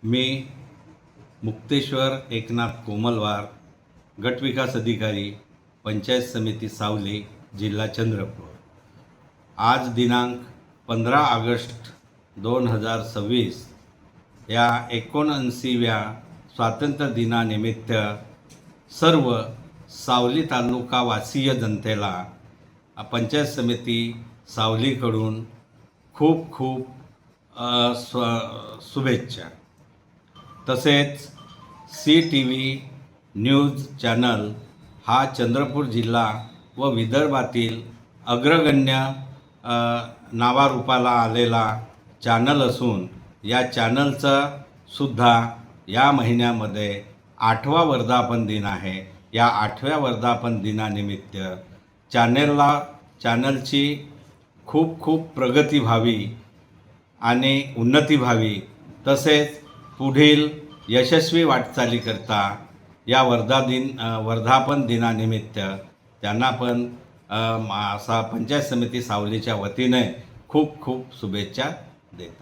मी मुक्तेश्वर एकनाथ कोमलवार, गटविकास अधिकारी, पंचायत समिती सावली, जिल्हा चंद्रपूर। आज दिनांक 15 ऑगस्ट 2026 या 79व्या स्वातंत्र्य दिनानिमित्त सर्व सावली तालुकावासीय जनतेला पंचायत समिती सावलीकडून खूप खूप शुभेच्छा। तसेच CTV न्यूज चॅनल हा चंद्रपूर जिल्हा व विदर्भातील अग्रगण्य नावारूपाला आलेला चॅनल असून या चॅनलचा सुद्धा या महिन्यामध्ये 8वा वर्धापन दिन आहे। या 8व्या वर्धापन दिनानिमित्त चॅनलची खूप खूप प्रगती व्हावी आणि उन्नती व्हावी, तसेच पुढील यशस्वी वाटचालीकरता या वर्धापन दिनानिमित्त त्यांना पण पंचायत समिती सावलीच्या वतीने खूप खूप शुभेच्छा देतात।